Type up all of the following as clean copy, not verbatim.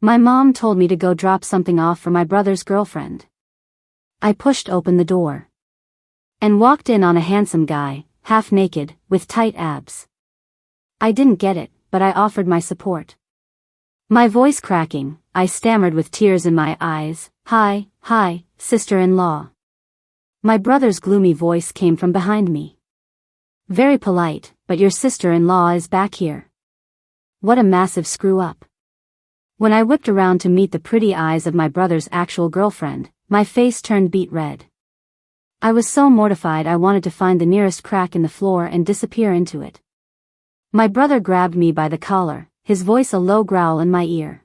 My mom told me to go drop something off for my brother's girlfriend. I pushed open the door and walked in on a handsome guy, half naked, with tight abs. I didn't get it, but I offered my support. My voice cracking, I stammered with tears in my eyes, "Hi, sister-in-law." My brother's gloomy voice came from behind me. "Very polite, but your sister-in-law is back here." What a massive screw-up. When I whipped around to meet the pretty eyes of my brother's actual girlfriend, my face turned beet red. I was so mortified I wanted to find the nearest crack in the floor and disappear into it. My brother grabbed me by the collar, his voice a low growl in my ear.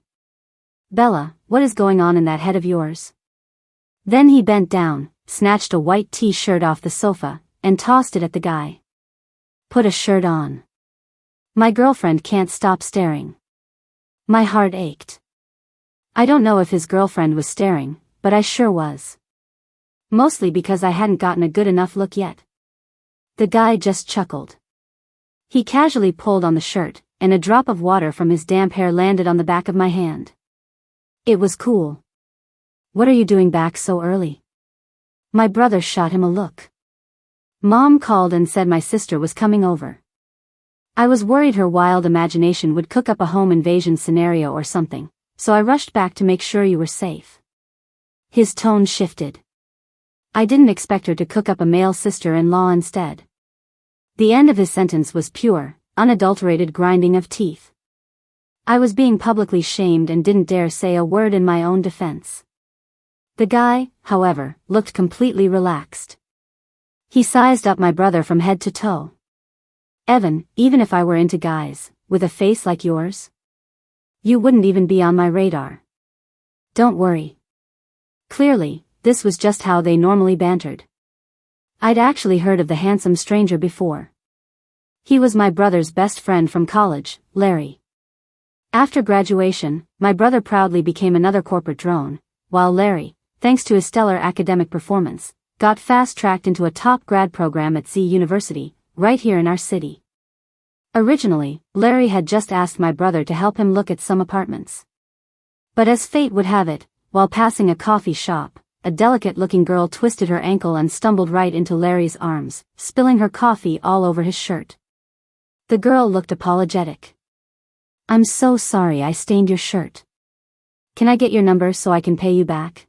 "Bella, what is going on in that head of yours?" Then he bent down, snatched a white t-shirt off the sofa, and tossed it at the guy. "Put a shirt on." My girlfriend can't stop staring. My heart ached. I don't know if his girlfriend was staring, but I sure was. Mostly because I hadn't gotten a good enough look yet. The guy just chuckled. He casually pulled on the shirt, and a drop of water from his damp hair landed on the back of my hand. It was cool. "What are you doing back so early?" My brother shot him a look. Mom called and said my sister was coming over. I was worried her wild imagination would cook up a home invasion scenario or something, so I rushed back to make sure you were safe. His tone shifted. I didn't expect her to cook up a male sister-in-law instead. The end of his sentence was pure, unadulterated grinding of teeth. I was being publicly shamed and didn't dare say a word in my own defense. The guy, however, looked completely relaxed. He sized up my brother from head to toe. "Evan, even if I were into guys, with a face like yours, you wouldn't even be on my radar. Don't worry." Clearly, this was just how they normally bantered. I'd actually heard of the handsome stranger before. He was my brother's best friend from college, Larry. After graduation, my brother proudly became another corporate drone, while Larry, thanks to his stellar academic performance, got fast-tracked into a top grad program at Z University, right here in our city. Originally, Larry had just asked my brother to help him look at some apartments. But as fate would have it, while passing a coffee shop, a delicate-looking girl twisted her ankle and stumbled right into Larry's arms, spilling her coffee all over his shirt. The girl looked apologetic. "I'm so sorry I stained your shirt. Can I get your number so I can pay you back?"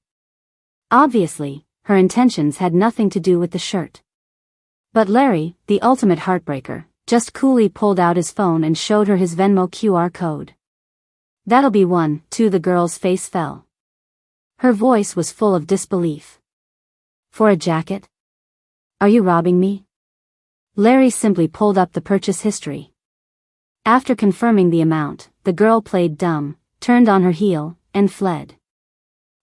Obviously, her intentions had nothing to do with the shirt. But Larry, the ultimate heartbreaker, just coolly pulled out his phone and showed her his Venmo QR code. "That'll be one," the girl's face fell. Her voice was full of disbelief. "For a jacket? Are you robbing me?" Larry simply pulled up the purchase history. After confirming the amount, the girl played dumb, turned on her heel, and fled.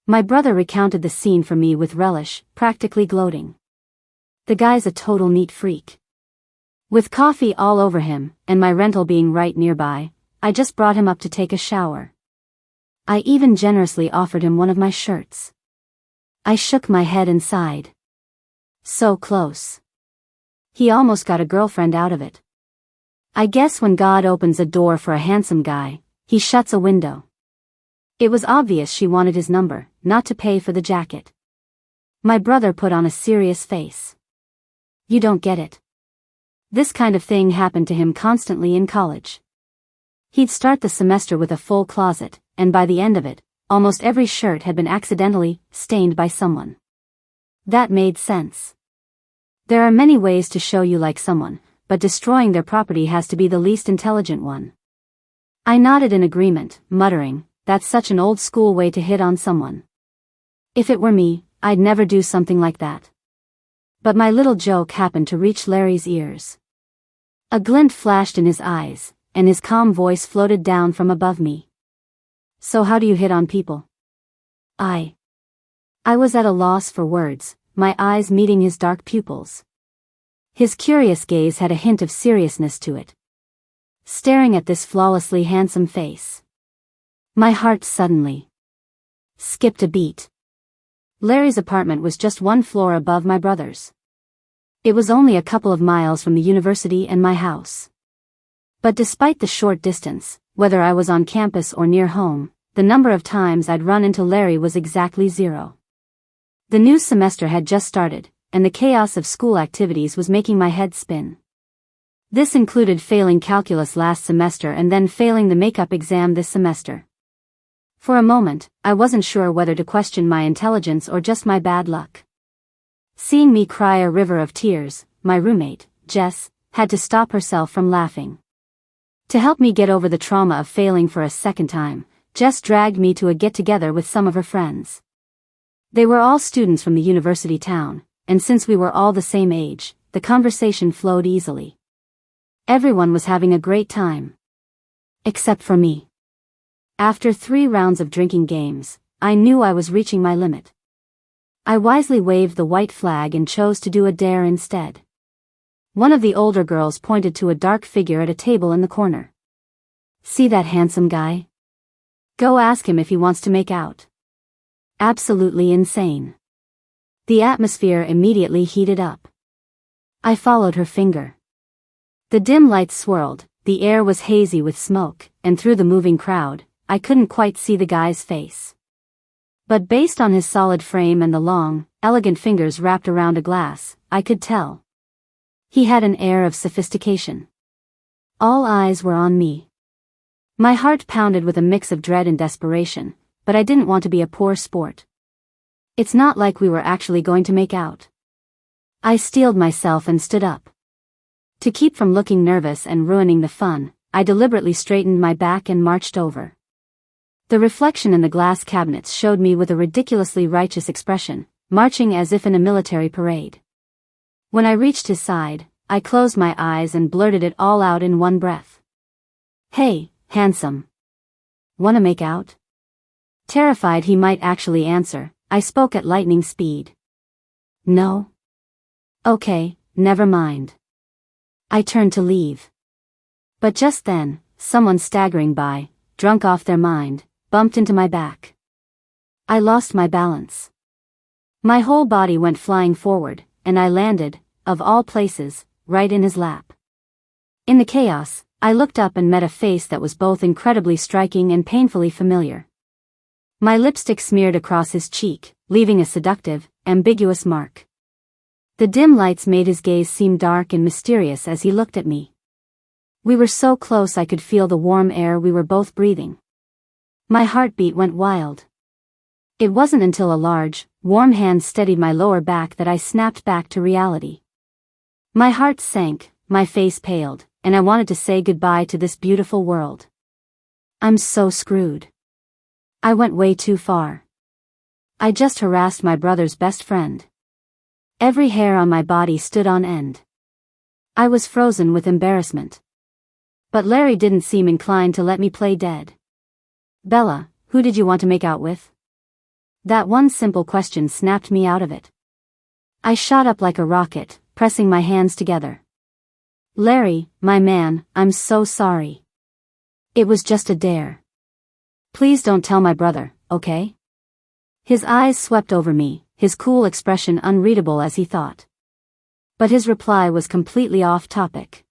My brother recounted the scene for me with relish, practically gloating. The guy's a total neat freak. With coffee all over him, and my rental being right nearby, I just brought him up to take a shower. I even generously offered him one of my shirts. I shook my head and sighed. So close. He almost got a girlfriend out of it. I guess when God opens a door for a handsome guy, he shuts a window. It was obvious she wanted his number, not to pay for the jacket. My brother put on a serious face. "You don't get it." This kind of thing happened to him constantly in college. He'd start the semester with a full closet, and by the end of it, almost every shirt had been accidentally stained by someone. That made sense. There are many ways to show you like someone, but destroying their property has to be the least intelligent one. I nodded in agreement, muttering, "That's such an old-school way to hit on someone. If it were me, I'd never do something like that." But my little joke happened to reach Larry's ears. A glint flashed in his eyes, and his calm voice floated down from above me. "So how do you hit on people?" I was at a loss for words, my eyes meeting his dark pupils. His curious gaze had a hint of seriousness to it. Staring at this flawlessly handsome face, my heart suddenly skipped a beat. Larry's apartment was just one floor above my brother's. It was only a couple of miles from the university and my house. But despite the short distance, whether I was on campus or near home, the number of times I'd run into Larry was exactly 0. The new semester had just started, and the chaos of school activities was making my head spin. This included failing calculus last semester and then failing the makeup exam this semester. For a moment, I wasn't sure whether to question my intelligence or just my bad luck. Seeing me cry a river of tears, my roommate, Jess, had to stop herself from laughing. To help me get over the trauma of failing for a second time, Jess dragged me to a get-together with some of her friends. They were all students from the university town, and since we were all the same age, the conversation flowed easily. Everyone was having a great time. Except for me. After 3 rounds of drinking games, I knew I was reaching my limit. I wisely waved the white flag and chose to do a dare instead. One of the older girls pointed to a dark figure at a table in the corner. "See that handsome guy? Go ask him if he wants to make out." Absolutely insane. The atmosphere immediately heated up. I followed her finger. The dim lights swirled, the air was hazy with smoke, and through the moving crowd, I couldn't quite see the guy's face. But based on his solid frame and the long, elegant fingers wrapped around a glass, I could tell. He had an air of sophistication. All eyes were on me. My heart pounded with a mix of dread and desperation, but I didn't want to be a poor sport. It's not like we were actually going to make out. I steeled myself and stood up. To keep from looking nervous and ruining the fun, I deliberately straightened my back and marched over. The reflection in the glass cabinets showed me with a ridiculously righteous expression, marching as if in a military parade. When I reached his side, I closed my eyes and blurted it all out in one breath. "Hey, handsome. Wanna make out?" Terrified he might actually answer, I spoke at lightning speed. "No." "Okay, never mind." I turned to leave. But just then, someone staggering by, drunk off their mind, bumped into my back. I lost my balance. My whole body went flying forward, and I landed, of all places, right in his lap. In the chaos, I looked up and met a face that was both incredibly striking and painfully familiar. My lipstick smeared across his cheek, leaving a seductive, ambiguous mark. The dim lights made his gaze seem dark and mysterious as he looked at me. We were so close I could feel the warm air we were both breathing. My heartbeat went wild. It wasn't until a large, warm hand steadied my lower back that I snapped back to reality. My heart sank, my face paled, and I wanted to say goodbye to this beautiful world. I'm so screwed. I went way too far. I just harassed my brother's best friend. Every hair on my body stood on end. I was frozen with embarrassment. But Larry didn't seem inclined to let me play dead. "Bella, who did you want to make out with?" That one simple question snapped me out of it. I shot up like a rocket, pressing my hands together. "Larry, my man, I'm so sorry. It was just a dare. Please don't tell my brother, okay?" His eyes swept over me, his cool expression unreadable as he thought. But his reply was completely off topic.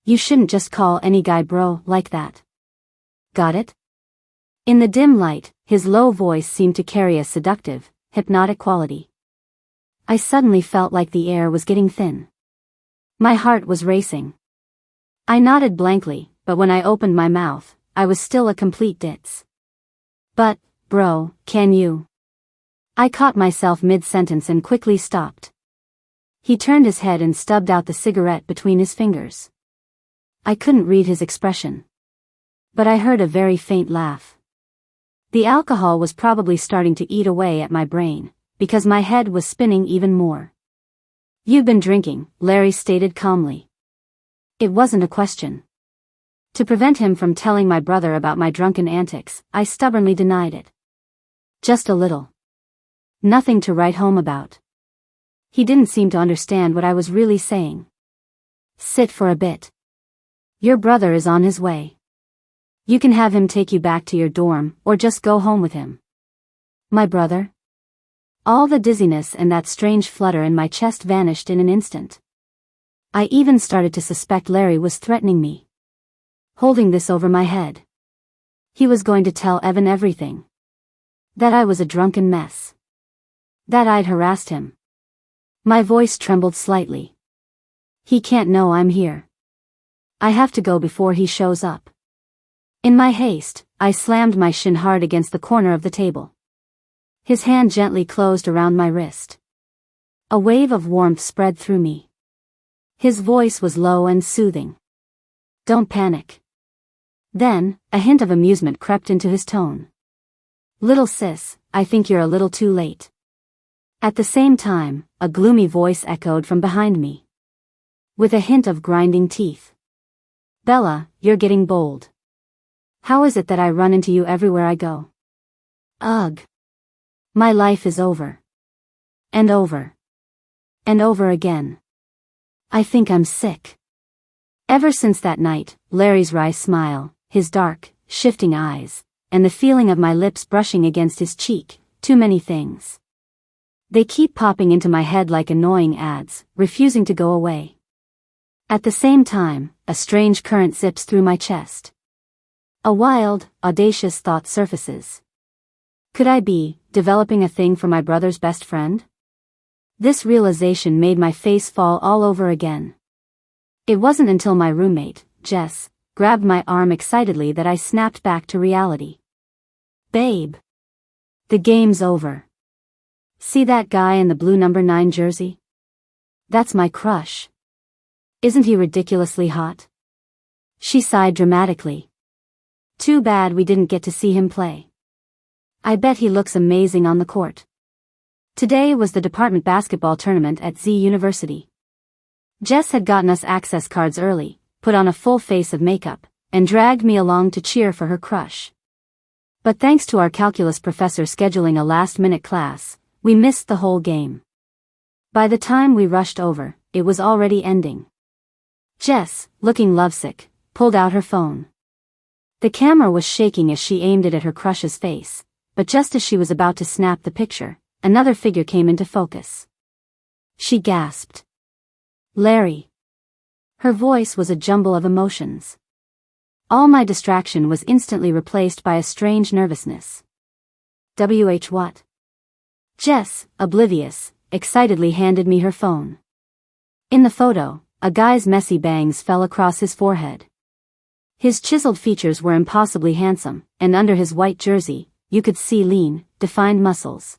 "You shouldn't just call any guy bro like that. Got it?" In the dim light, his low voice seemed to carry a seductive, hypnotic quality. I suddenly felt like the air was getting thin. My heart was racing. I nodded blankly, but when I opened my mouth, I was still a complete ditz. "But, bro, can you?" I caught myself mid-sentence and quickly stopped. He turned his head and stubbed out the cigarette between his fingers. I couldn't read his expression. But I heard a very faint laugh. The alcohol was probably starting to eat away at my brain, because my head was spinning even more. "You've been drinking," Larry stated calmly. It wasn't a question. To prevent him from telling my brother about my drunken antics, I stubbornly denied it. "Just a little. Nothing to write home about." He didn't seem to understand what I was really saying. "Sit for a bit. Your brother is on his way. You can have him take you back to your dorm, or just go home with him." My brother? All the dizziness and that strange flutter in my chest vanished in an instant. I even started to suspect Larry was threatening me. Holding this over my head. He was going to tell Evan everything. That I was a drunken mess. That I'd harassed him. My voice trembled slightly. He can't know I'm here. I have to go before he shows up. In my haste, I slammed my shin hard against the corner of the table. His hand gently closed around my wrist. A wave of warmth spread through me. His voice was low and soothing. Don't panic. Then, a hint of amusement crept into his tone. Little sis, I think you're a little too late. At the same time, a gloomy voice echoed from behind me. With a hint of grinding teeth. Bella, you're getting bold. How is it that I run into you everywhere I go? Ugh. My life is over. And over. And over again. I think I'm sick. Ever since that night, Larry's wry smile, his dark, shifting eyes, and the feeling of my lips brushing against his cheek, too many things. They keep popping into my head like annoying ads, refusing to go away. At the same time, a strange current zips through my chest. A wild, audacious thought surfaces. Could I be developing a thing for my brother's best friend? This realization made my face fall all over again. It wasn't until my roommate, Jess, grabbed my arm excitedly that I snapped back to reality. Babe. The game's over. See that guy in the blue number 9 jersey? That's my crush. Isn't he ridiculously hot? She sighed dramatically. Too bad we didn't get to see him play. I bet he looks amazing on the court. Today was the department basketball tournament at Z University. Jess had gotten us access cards early, put on a full face of makeup, and dragged me along to cheer for her crush. But thanks to our calculus professor scheduling a last-minute class, we missed the whole game. By the time we rushed over, it was already ending. Jess, looking lovesick, pulled out her phone. The camera was shaking as she aimed it at her crush's face, but just as she was about to snap the picture, another figure came into focus. She gasped. Larry. Her voice was a jumble of emotions. All my distraction was instantly replaced by a strange nervousness. What? Jess, oblivious, excitedly handed me her phone. In the photo, a guy's messy bangs fell across his forehead. His chiseled features were impossibly handsome, and under his white jersey, you could see lean, defined muscles.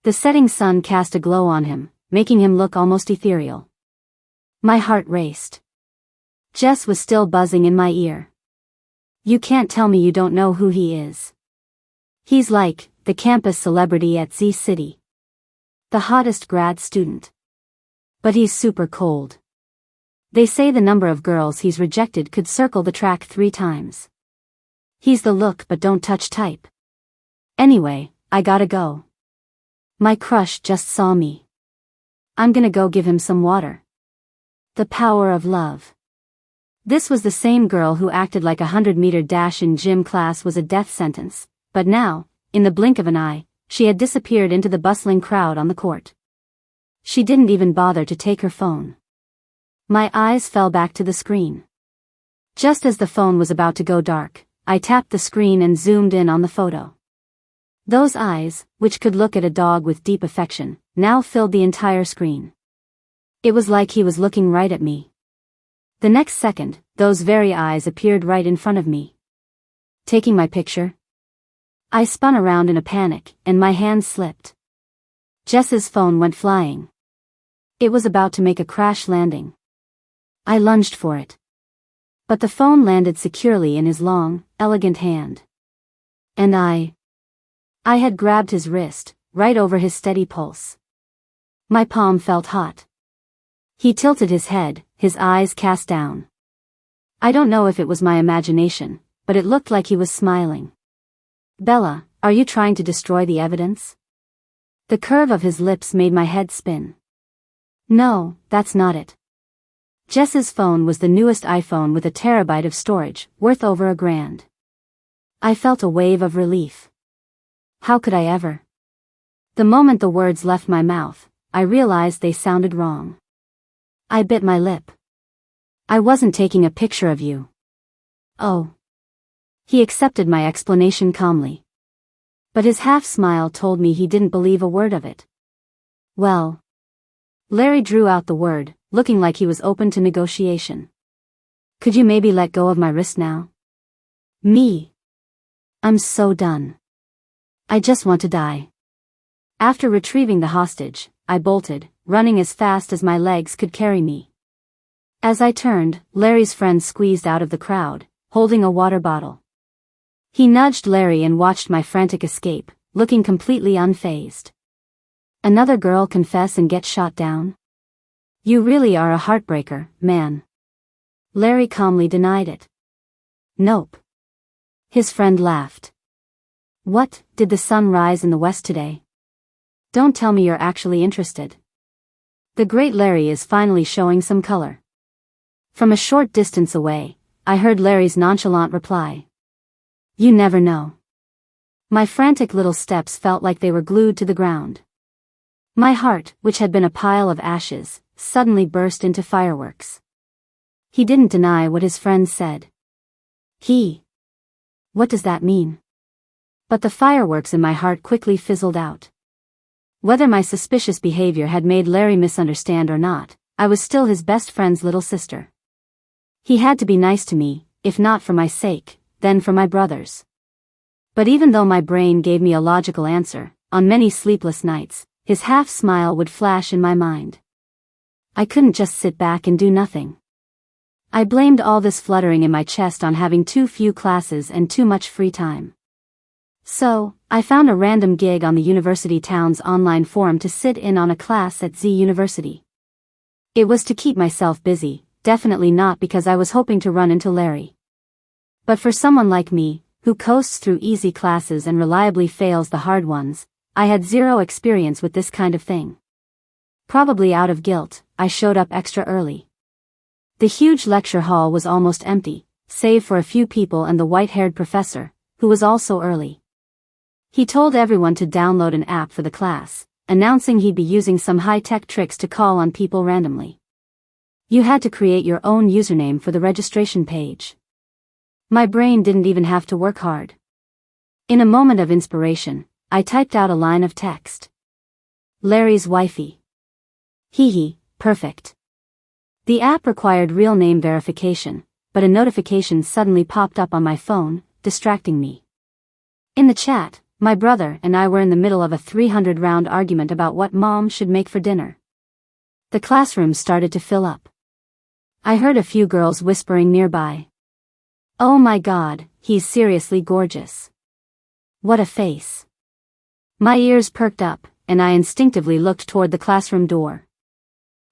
The setting sun cast a glow on him, making him look almost ethereal. My heart raced. Jess was still buzzing in my ear. You can't tell me you don't know who he is. He's like the campus celebrity at Z City. The hottest grad student. But he's super cold. They say the number of girls he's rejected could circle the track 3 times. He's the look but don't touch type. Anyway, I gotta go. My crush just saw me. I'm gonna go give him some water. The power of love. This was the same girl who acted like a 100-meter dash in gym class was a death sentence, but now, in the blink of an eye, she had disappeared into the bustling crowd on the court. She didn't even bother to take her phone. My eyes fell back to the screen. Just as the phone was about to go dark, I tapped the screen and zoomed in on the photo. Those eyes, which could look at a dog with deep affection, now filled the entire screen. It was like he was looking right at me. The next second, those very eyes appeared right in front of me. Taking my picture? I spun around in a panic, and my hand slipped. Jess's phone went flying. It was about to make a crash landing. I lunged for it. But the phone landed securely in his long, elegant hand. And I had grabbed his wrist, right over his steady pulse. My palm felt hot. He tilted his head, his eyes cast down. I don't know if it was my imagination, but it looked like he was smiling. Bella, are you trying to destroy the evidence? The curve of his lips made my head spin. No, that's not it. Jess's phone was the newest iPhone with a terabyte of storage, worth over $1,000. I felt a wave of relief. How could I ever? The moment the words left my mouth, I realized they sounded wrong. I bit my lip. I wasn't taking a picture of you. Oh. He accepted my explanation calmly. But his half-smile told me he didn't believe a word of it. Well. Larry drew out the word, looking like he was open to negotiation. Could you maybe let go of my wrist now? Me. I'm so done. I just want to die. After retrieving the hostage, I bolted, running as fast as my legs could carry me. As I turned, Larry's friend squeezed out of the crowd, holding a water bottle. He nudged Larry and watched my frantic escape, looking completely unfazed. Another girl confess and get shot down? You really are a heartbreaker, man. Larry calmly denied it. Nope. His friend laughed. What, did the sun rise in the west today? Don't tell me you're actually interested. The great Larry is finally showing some color. From a short distance away, I heard Larry's nonchalant reply. You never know. My frantic little steps felt like they were glued to the ground. My heart, which had been a pile of ashes, suddenly burst into fireworks. He didn't deny what his friend said. What does that mean? But the fireworks in my heart quickly fizzled out. Whether my suspicious behavior had made Larry misunderstand or not, I was still his best friend's little sister. He had to be nice to me, if not for my sake, then for my brother's. But even though my brain gave me a logical answer, on many sleepless nights, his half-smile would flash in my mind. I couldn't just sit back and do nothing. I blamed all this fluttering in my chest on having too few classes and too much free time. So, I found a random gig on the university town's online forum to sit in on a class at Z University. It was to keep myself busy, definitely not because I was hoping to run into Larry. But for someone like me, who coasts through easy classes and reliably fails the hard ones, I had zero experience with this kind of thing. Probably out of guilt, I showed up extra early. The huge lecture hall was almost empty, save for a few people and the white-haired professor, who was also early. He told everyone to download an app for the class, announcing he'd be using some high-tech tricks to call on people randomly. You had to create your own username for the registration page. My brain didn't even have to work hard. In a moment of inspiration, I typed out a line of text. Larry's wifey. Perfect. The app required real name verification, but a notification suddenly popped up on my phone, distracting me. In the chat, my brother and I were in the middle of a 300-round argument about what mom should make for dinner. The classroom started to fill up. I heard a few girls whispering nearby. Oh my God, he's seriously gorgeous. What a face. My ears perked up, and I instinctively looked toward the classroom door.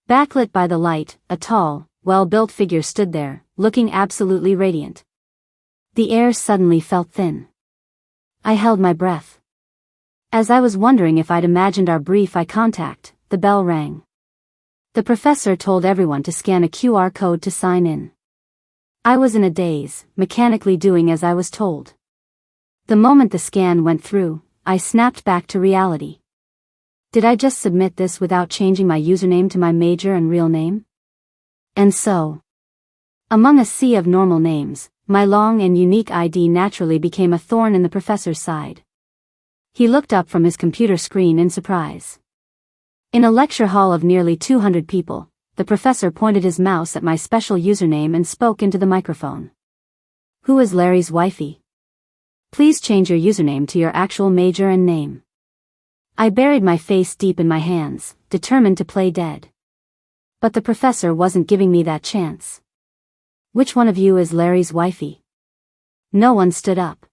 Backlit by the light, a tall, well-built figure stood there, looking absolutely radiant. The air suddenly felt thin. I held my breath. As I was wondering if I'd imagined our brief eye contact, the bell rang. The professor told everyone to scan a QR code to sign in. I was in a daze, mechanically doing as I was told. The moment the scan went through, I snapped back to reality. Did I just submit this without changing my username to my major and real name? And so, among a sea of normal names, my long and unique ID naturally became a thorn in the professor's side. He looked up from his computer screen in surprise. In a lecture hall of nearly 200 people, the professor pointed his mouse at my special username and spoke into the microphone. Who is Larry's wifey? Please change your username to your actual major and name. I buried my face deep in my hands, determined to play dead. But the professor wasn't giving me that chance. Which one of you is Larry's wifey? No one stood up.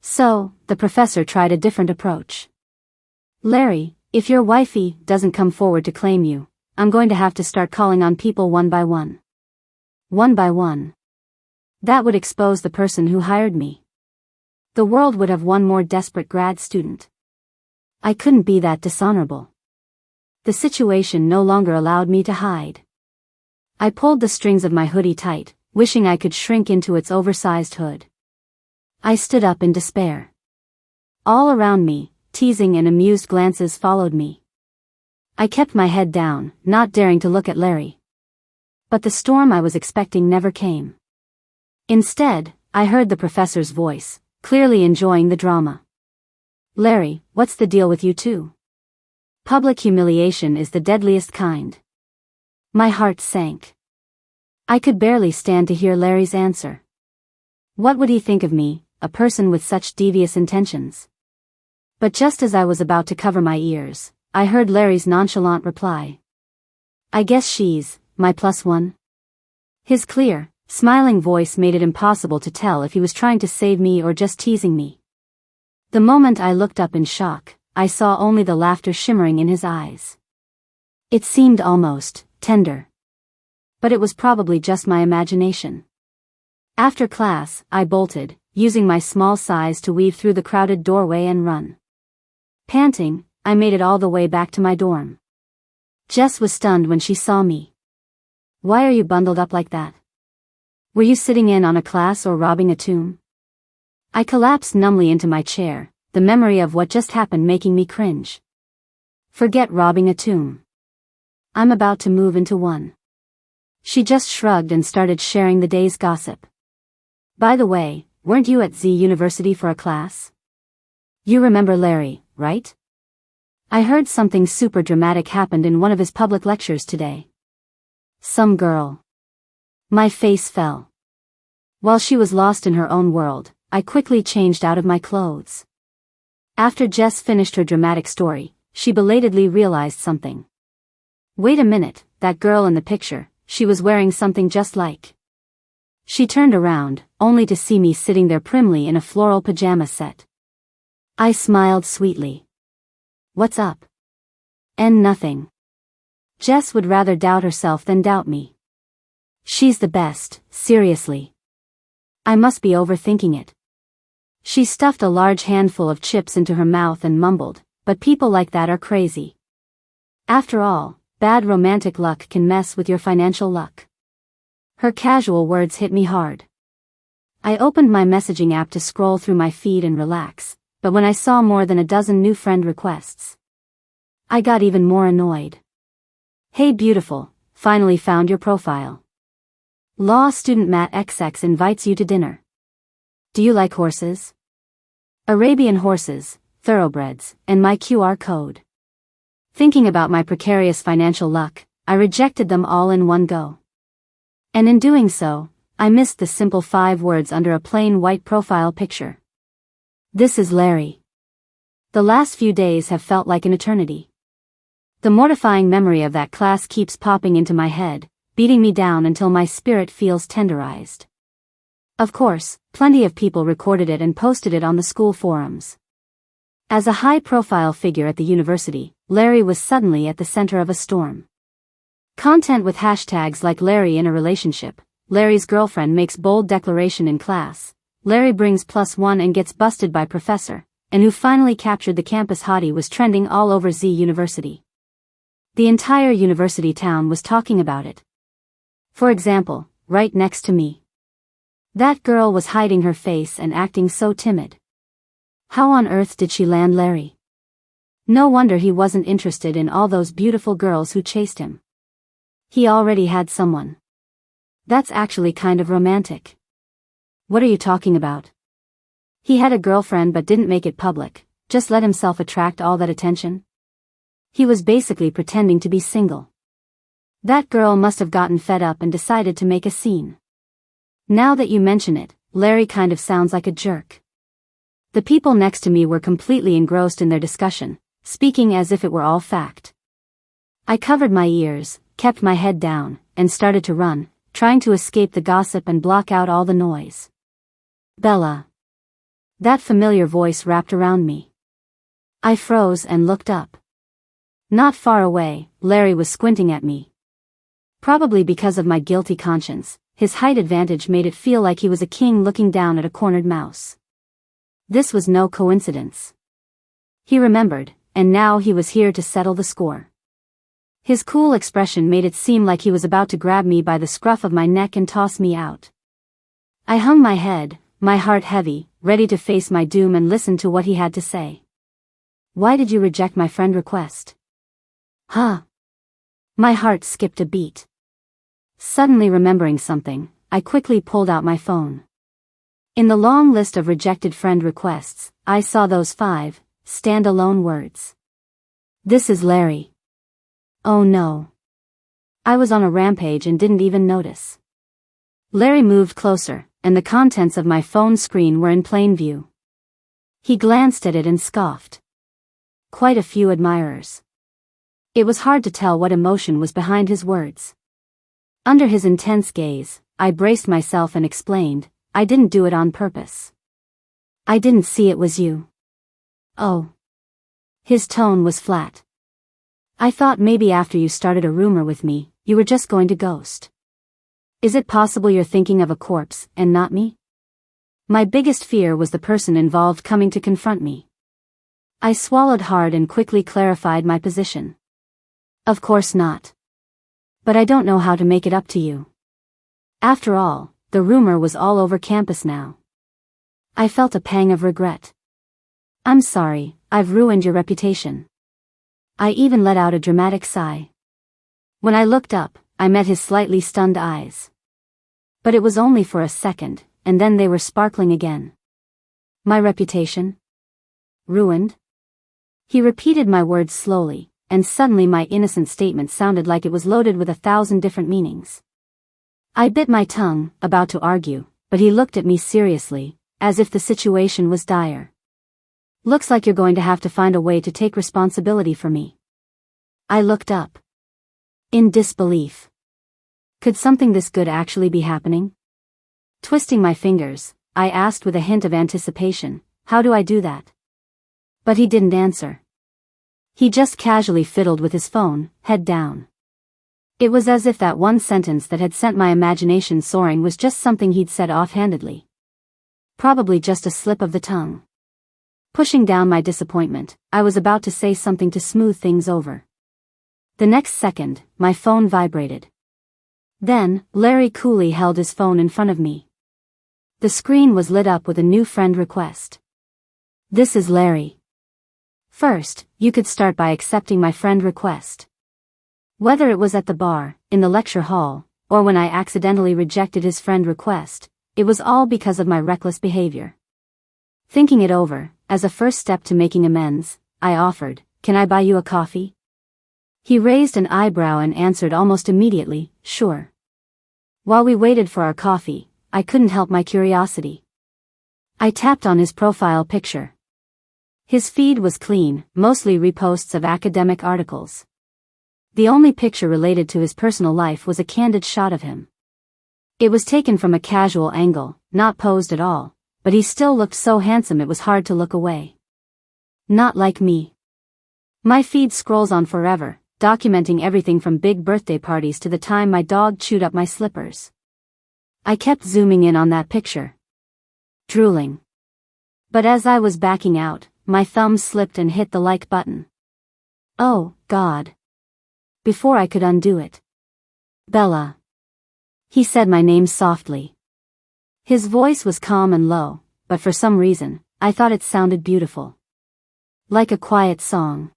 So, the professor tried a different approach. Larry, if your wifey doesn't come forward to claim you, I'm going to have to start calling on people one by one. One by one. That would expose the person who hired me. The world would have one more desperate grad student. I couldn't be that dishonorable. The situation no longer allowed me to hide. I pulled the strings of my hoodie tight, wishing I could shrink into its oversized hood. I stood up in despair. All around me, teasing and amused glances followed me. I kept my head down, not daring to look at Larry. But the storm I was expecting never came. Instead, I heard the professor's voice, clearly enjoying the drama. Larry, what's the deal with you two? Public humiliation is the deadliest kind. My heart sank. I could barely stand to hear Larry's answer. What would he think of me, a person with such devious intentions? But just as I was about to cover my ears, I heard Larry's nonchalant reply. I guess she's my plus one. His clear, smiling voice made it impossible to tell if he was trying to save me or just teasing me. The moment I looked up in shock, I saw only the laughter shimmering in his eyes. It seemed almost tender. But it was probably just my imagination. After class, I bolted, using my small size to weave through the crowded doorway and run. Panting, I made it all the way back to my dorm. Jess was stunned when she saw me. Why are you bundled up like that? Were you sitting in on a class or robbing a tomb? I collapsed numbly into my chair, the memory of what just happened making me cringe. Forget robbing a tomb. I'm about to move into one. She just shrugged and started sharing the day's gossip. By the way, weren't you at Z University for a class? You remember Larry, right? I heard something super dramatic happened in one of his public lectures today. Some girl. My face fell. While she was lost in her own world, I quickly changed out of my clothes. After Jess finished her dramatic story, she belatedly realized something. Wait a minute, that girl in the picture, she was wearing something just like. She turned around, only to see me sitting there primly in a floral pajama set. I smiled sweetly. What's up? Nothing. Jess would rather doubt herself than doubt me. She's the best, seriously. I must be overthinking it. She stuffed a large handful of chips into her mouth and mumbled, but people like that are crazy. After all, bad romantic luck can mess with your financial luck. Her casual words hit me hard. I opened my messaging app to scroll through my feed and relax, but when I saw more than a dozen new friend requests, I got even more annoyed. Hey beautiful, finally found your profile. Law student Matt XX invites you to dinner. Do you like horses? Arabian horses, thoroughbreds, and my QR code. Thinking about my precarious financial luck, I rejected them all in one go. And in doing so, I missed the simple 5 words under a plain white profile picture. This is Larry. The last few days have felt like an eternity. The mortifying memory of that class keeps popping into my head, beating me down until my spirit feels tenderized. Of course, plenty of people recorded it and posted it on the school forums. As a high-profile figure at the university, Larry was suddenly at the center of a storm. Content with hashtags like Larry in a relationship, Larry's girlfriend makes bold declaration in class, Larry brings +1 and gets busted by professor, and who finally captured the campus hottie was trending all over Z University. The entire university town was talking about it. For example, right next to me. That girl was hiding her face and acting so timid. How on earth did she land Larry? No wonder he wasn't interested in all those beautiful girls who chased him. He already had someone. That's actually kind of romantic. What are you talking about? He had a girlfriend but didn't make it public, just let himself attract all that attention? He was basically pretending to be single. That girl must have gotten fed up and decided to make a scene. Now that you mention it, Larry kind of sounds like a jerk. The people next to me were completely engrossed in their discussion, speaking as if it were all fact. I covered my ears, kept my head down, and started to run, trying to escape the gossip and block out all the noise. Bella. That familiar voice wrapped around me. I froze and looked up. Not far away, Larry was squinting at me. Probably because of my guilty conscience, his height advantage made it feel like he was a king looking down at a cornered mouse. This was no coincidence. He remembered, and now he was here to settle the score. His cool expression made it seem like he was about to grab me by the scruff of my neck and toss me out. I hung my head, my heart heavy, ready to face my doom and listen to what he had to say. Why did you reject my friend request? Huh? My heart skipped a beat. Suddenly remembering something, I quickly pulled out my phone. In the long list of rejected friend requests, I saw those 5 standalone words. This is Larry. Oh no. I was on a rampage and didn't even notice. Larry moved closer, and the contents of my phone screen were in plain view. He glanced at it and scoffed. Quite a few admirers. It was hard to tell what emotion was behind his words. Under his intense gaze, I braced myself and explained, I didn't do it on purpose. I didn't see it was you. Oh. His tone was flat. I thought maybe after you started a rumor with me, you were just going to ghost. Is it possible you're thinking of a corpse and not me? My biggest fear was the person involved coming to confront me. I swallowed hard and quickly clarified my position. Of course not. But I don't know how to make it up to you. After all, the rumor was all over campus now. I felt a pang of regret. I'm sorry, I've ruined your reputation. I even let out a dramatic sigh. When I looked up, I met his slightly stunned eyes. But it was only for a second, and then they were sparkling again. My reputation? Ruined? He repeated my words slowly, and suddenly my innocent statement sounded like it was loaded with 1,000 different meanings. I bit my tongue, about to argue, but he looked at me seriously, as if the situation was dire. Looks like you're going to have to find a way to take responsibility for me. I looked up. In disbelief. Could something this good actually be happening? Twisting my fingers, I asked with a hint of anticipation, how do I do that? But he didn't answer. He just casually fiddled with his phone, head down. It was as if that one sentence that had sent my imagination soaring was just something he'd said offhandedly. Probably just a slip of the tongue. Pushing down my disappointment, I was about to say something to smooth things over. The next second, my phone vibrated. Then, Larry coolly held his phone in front of me. The screen was lit up with a new friend request. This is Larry. First, you could start by accepting my friend request. Whether it was at the bar, in the lecture hall, or when I accidentally rejected his friend request, it was all because of my reckless behavior. Thinking it over, as a first step to making amends, I offered, can I buy you a coffee? He raised an eyebrow and answered almost immediately, sure. While we waited for our coffee, I couldn't help my curiosity. I tapped on his profile picture. His feed was clean, mostly reposts of academic articles. The only picture related to his personal life was a candid shot of him. It was taken from a casual angle, not posed at all, but he still looked so handsome it was hard to look away. Not like me. My feed scrolls on forever, documenting everything from big birthday parties to the time my dog chewed up my slippers. I kept zooming in on that picture. Drooling. But as I was backing out, my thumb slipped and hit the like button. Oh, God. Before I could undo it. Bella. He said my name softly. His voice was calm and low, but for some reason, I thought it sounded beautiful. Like a quiet song.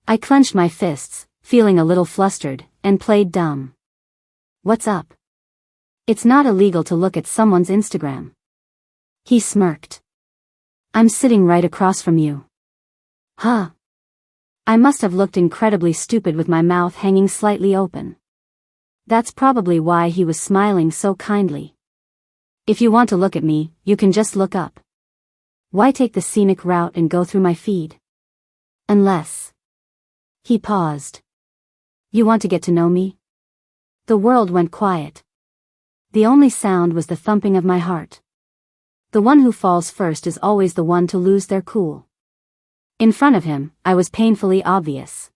I clenched my fists, feeling a little flustered, and played dumb. What's up? It's not illegal to look at someone's Instagram. He smirked. I'm sitting right across from you. Huh. I must have looked incredibly stupid with my mouth hanging slightly open. That's probably why he was smiling so kindly. If you want to look at me, you can just look up. Why take the scenic route and go through my feed? Unless. He paused. You want to get to know me? The world went quiet. The only sound was the thumping of my heart. The one who falls first is always the one to lose their cool. In front of him, I was painfully obvious.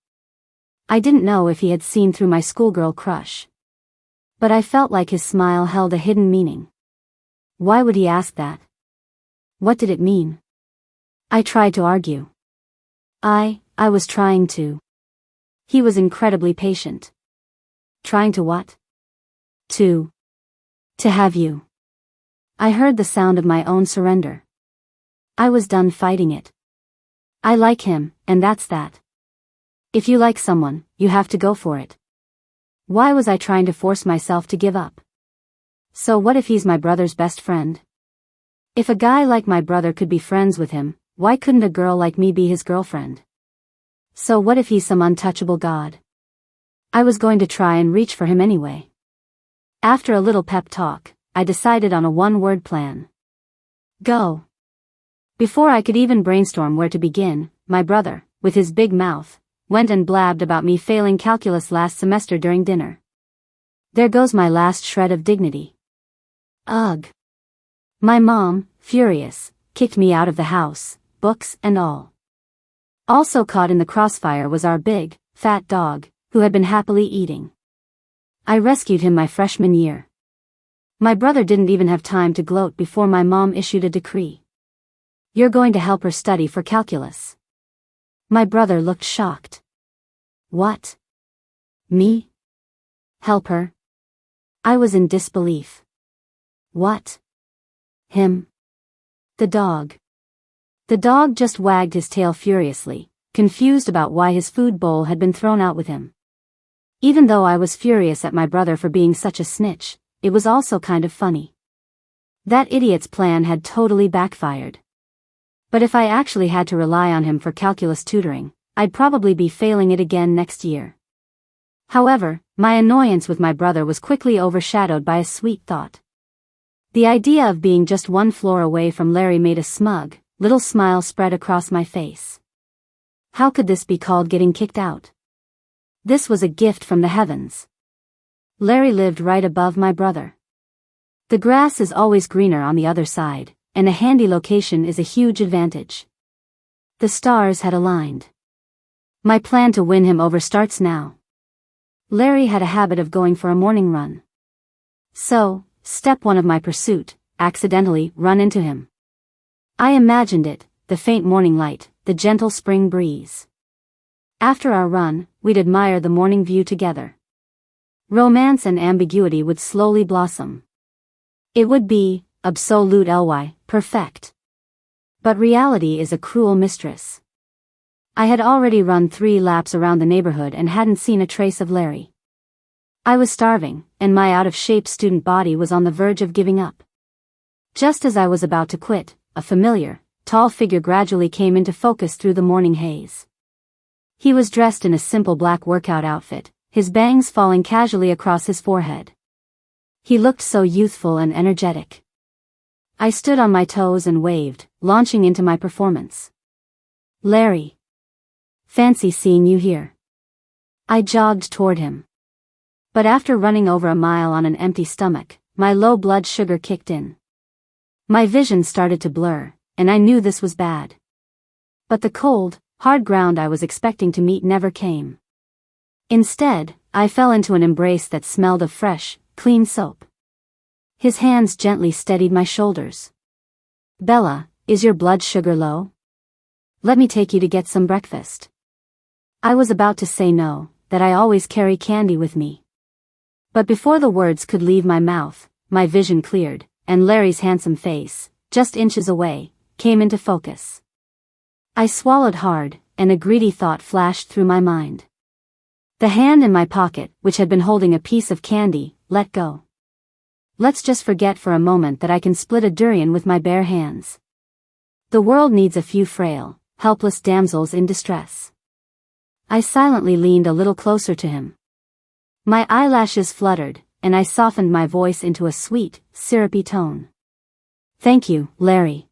I didn't know if he had seen through my schoolgirl crush. But I felt like his smile held a hidden meaning. Why would he ask that? What did it mean? I tried to argue. I was trying to. He was incredibly patient. Trying to what? To have you. I heard the sound of my own surrender. I was done fighting it. I like him, and that's that. If you like someone, you have to go for it. Why was I trying to force myself to give up? So what if he's my brother's best friend? If a guy like my brother could be friends with him, why couldn't a girl like me be his girlfriend? So what if he's some untouchable god? I was going to try and reach for him anyway. After a little pep talk, I decided on a one-word plan. Go. Before I could even brainstorm where to begin, my brother, with his big mouth, went and blabbed about me failing calculus last semester during dinner. There goes my last shred of dignity. Ugh. My mom, furious, kicked me out of the house, books and all. Also caught in the crossfire was our big, fat dog, who had been happily eating. I rescued him my freshman year. My brother didn't even have time to gloat before my mom issued a decree. You're going to help her study for calculus. My brother looked shocked. What? Me? Help her? I was in disbelief. What? Him? The dog. The dog just wagged his tail furiously, confused about why his food bowl had been thrown out with him. Even though I was furious at my brother for being such a snitch, it was also kind of funny. That idiot's plan had totally backfired. But if I actually had to rely on him for calculus tutoring, I'd probably be failing it again next year. However, my annoyance with my brother was quickly overshadowed by a sweet thought. The idea of being just one floor away from Larry made a smug, little smile spread across my face. How could this be called getting kicked out? This was a gift from the heavens. Larry lived right above my brother. The grass is always greener on the other side, and a handy location is a huge advantage. The stars had aligned. My plan to win him over starts now. Larry had a habit of going for a morning run. So, step one of my pursuit, accidentally run into him. I imagined it, the faint morning light, the gentle spring breeze. After our run, we'd admire the morning view together. Romance and ambiguity would slowly blossom. It would be, absolutely, perfect. But reality is a cruel mistress. I had already run 3 laps around the neighborhood and hadn't seen a trace of Larry. I was starving, and my out-of-shape student body was on the verge of giving up. Just as I was about to quit, a familiar, tall figure gradually came into focus through the morning haze. He was dressed in a simple black workout outfit, his bangs falling casually across his forehead. He looked so youthful and energetic. I stood on my toes and waved, launching into my performance. Larry. Fancy seeing you here. I jogged toward him. But after running over a mile on an empty stomach, my low blood sugar kicked in. My vision started to blur, and I knew this was bad. But the cold, hard ground I was expecting to meet never came. Instead, I fell into an embrace that smelled of fresh, clean soap. His hands gently steadied my shoulders. Bella, is your blood sugar low? Let me take you to get some breakfast. I was about to say no, that I always carry candy with me. But before the words could leave my mouth, my vision cleared, and Larry's handsome face, just inches away, came into focus. I swallowed hard, and a greedy thought flashed through my mind. The hand in my pocket, which had been holding a piece of candy, let go. Let's just forget for a moment that I can split a durian with my bare hands. The world needs a few frail, helpless damsels in distress. I silently leaned a little closer to him. My eyelashes fluttered, and I softened my voice into a sweet, syrupy tone. Thank you, Larry.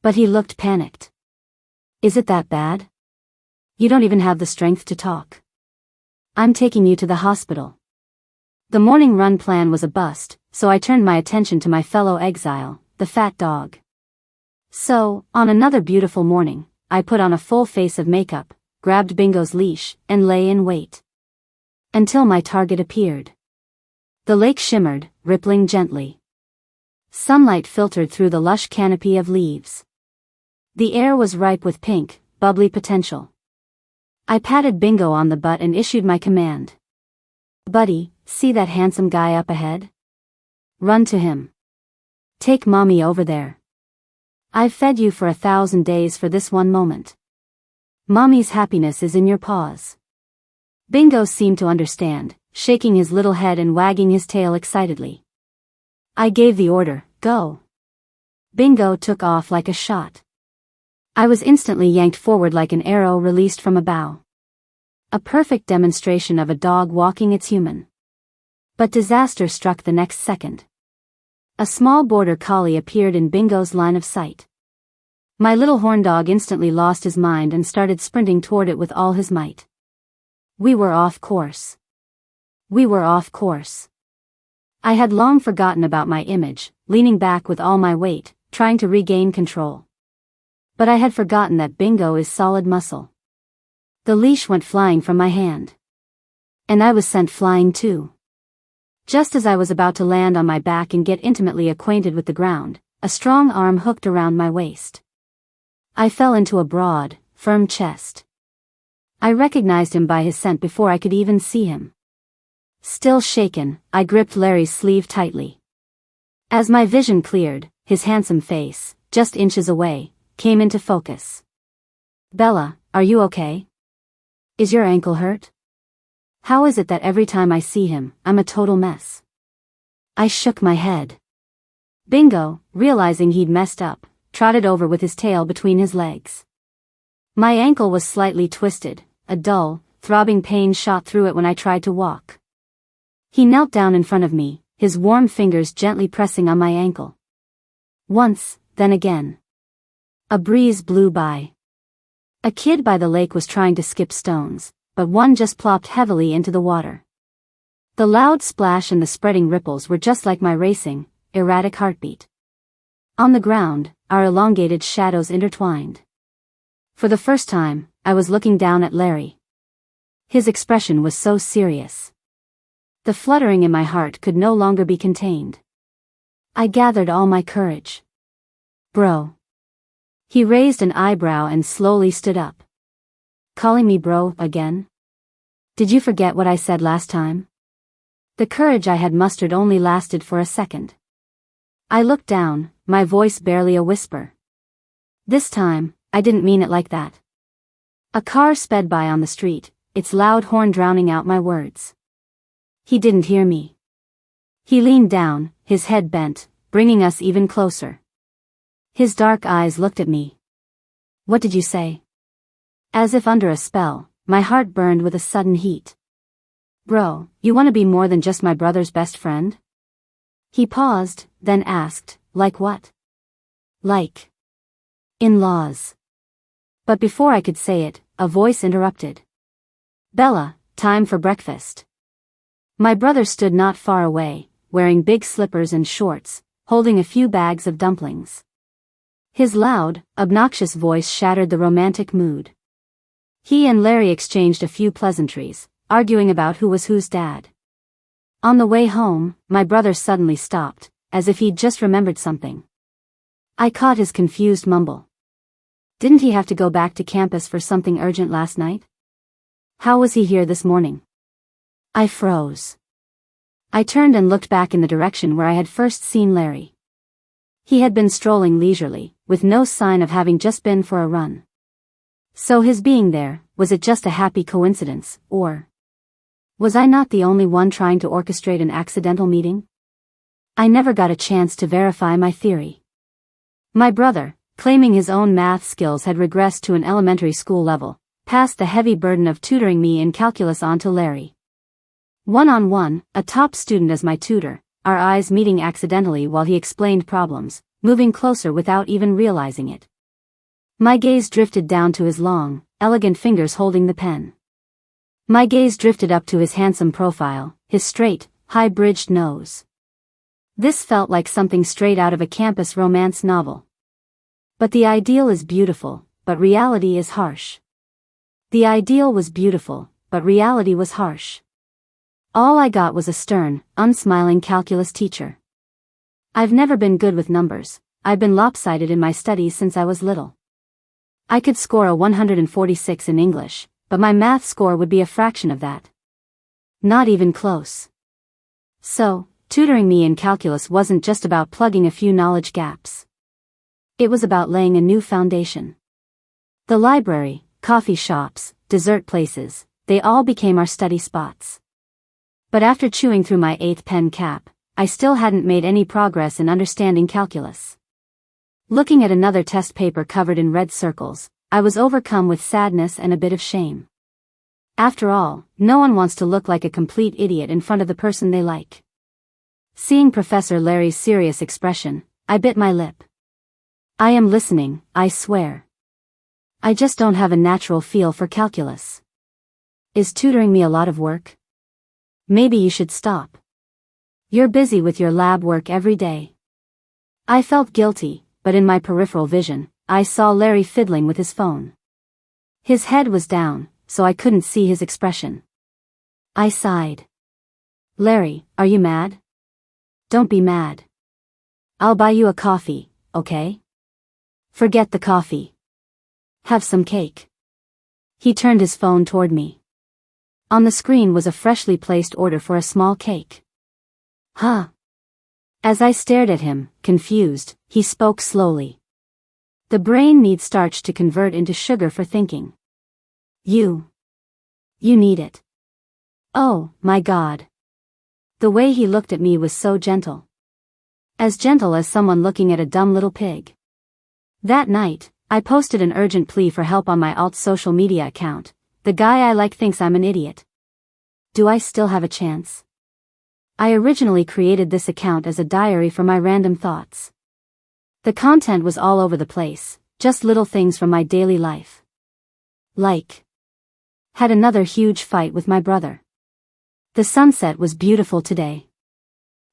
But he looked panicked. Is it that bad? You don't even have the strength to talk. I'm taking you to the hospital. The morning run plan was a bust, so I turned my attention to my fellow exile, the fat dog. So, on another beautiful morning, I put on a full face of makeup, grabbed Bingo's leash, and lay in wait. Until my target appeared. The lake shimmered, rippling gently. Sunlight filtered through the lush canopy of leaves. The air was ripe with pink, bubbly potential. I patted Bingo on the butt and issued my command. Buddy, see that handsome guy up ahead? Run to him. Take mommy over there. I've fed you for 1,000 days for this one moment. Mommy's happiness is in your paws. Bingo seemed to understand, shaking his little head and wagging his tail excitedly. I gave the order, go. Bingo took off like a shot. I was instantly yanked forward like an arrow released from a bow. A perfect demonstration of a dog walking its human. But disaster struck the next second. A small border collie appeared in Bingo's line of sight. My little horn dog instantly lost his mind and started sprinting toward it with all his might. We were off course. We were off course. I had long forgotten about my image, leaning back with all my weight, trying to regain control. But I had forgotten that Bingo is solid muscle. The leash went flying from my hand. And I was sent flying too. Just as I was about to land on my back and get intimately acquainted with the ground, a strong arm hooked around my waist. I fell into a broad, firm chest. I recognized him by his scent before I could even see him. Still shaken, I gripped Larry's sleeve tightly. As my vision cleared, his handsome face, just inches away, came into focus. "Bella, are you okay? Is your ankle hurt? How is it that every time I see him, I'm a total mess?" I shook my head. Bingo, realizing he'd messed up, trotted over with his tail between his legs. My ankle was slightly twisted, a dull, throbbing pain shot through it when I tried to walk. He knelt down in front of me, his warm fingers gently pressing on my ankle. Once, then again. A breeze blew by. A kid by the lake was trying to skip stones, but one just plopped heavily into the water. The loud splash and the spreading ripples were just like my racing, erratic heartbeat. On the ground, our elongated shadows intertwined. For the first time, I was looking down at Larry. His expression was so serious. The fluttering in my heart could no longer be contained. I gathered all my courage. "Bro." He raised an eyebrow and slowly stood up. "Calling me bro again? Did you forget what I said last time?" The courage I had mustered only lasted for a second. I looked down, my voice barely a whisper. This time, I didn't mean it like that. A car sped by on the street, its loud horn drowning out my words. He didn't hear me. He leaned down, his head bent, bringing us even closer. His dark eyes looked at me. "What did you say?" As if under a spell, my heart burned with a sudden heat. "Bro, you want to be more than just my brother's best friend?" He paused, then asked, "Like what?" "Like in-laws." But before I could say it, a voice interrupted. "Bella, time for breakfast." My brother stood not far away, wearing big slippers and shorts, holding a few bags of dumplings. His loud, obnoxious voice shattered the romantic mood. He and Larry exchanged a few pleasantries, arguing about who was whose dad. On the way home, my brother suddenly stopped, as if he'd just remembered something. I caught his confused mumble. Didn't he have to go back to campus for something urgent last night? How was he here this morning? I froze. I turned and looked back in the direction where I had first seen Larry. He had been strolling leisurely, with no sign of having just been for a run. So his being there, was it just a happy coincidence, or was I not the only one trying to orchestrate an accidental meeting? I never got a chance to verify my theory. My brother, claiming his own math skills had regressed to an elementary school level, passed the heavy burden of tutoring me in calculus on to Larry. One-on-one, a top student as my tutor, our eyes meeting accidentally while he explained problems, moving closer without even realizing it. My gaze drifted down to his long, elegant fingers holding the pen. My gaze drifted up to his handsome profile, his straight, high-bridged nose. This felt like something straight out of a campus romance novel. But the ideal is beautiful, but reality is harsh. The ideal was beautiful, but reality was harsh. All I got was a stern, unsmiling calculus teacher. I've never been good with numbers. I've been lopsided in my studies since I was little. I could score a 146 in English, but my math score would be a fraction of that. Not even close. So, tutoring me in calculus wasn't just about plugging a few knowledge gaps. It was about laying a new foundation. The library, coffee shops, dessert places, they all became our study spots. But after chewing through my 8th pen cap, I still hadn't made any progress in understanding calculus. Looking at another test paper covered in red circles, I was overcome with sadness and a bit of shame. After all, no one wants to look like a complete idiot in front of the person they like. Seeing Professor Larry's serious expression, I bit my lip. I am listening, I swear. I just don't have a natural feel for calculus. Is tutoring me a lot of work? Maybe you should stop. You're busy with your lab work every day. I felt guilty, but in my peripheral vision, I saw Larry fiddling with his phone. His head was down, so I couldn't see his expression. I sighed. Larry, are you mad? Don't be mad. I'll buy you a coffee, okay? Forget the coffee. Have some cake. He turned his phone toward me. On the screen was a freshly placed order for a small cake. Huh? As I stared at him, confused, he spoke slowly. The brain needs starch to convert into sugar for thinking. You need it. Oh, my God. The way he looked at me was so gentle. As gentle as someone looking at a dumb little pig. That night, I posted an urgent plea for help on my alt's social media account. The guy I like thinks I'm an idiot. Do I still have a chance? I originally created this account as a diary for my random thoughts. The content was all over the place, just little things from my daily life. Like, had another huge fight with my brother. The sunset was beautiful today.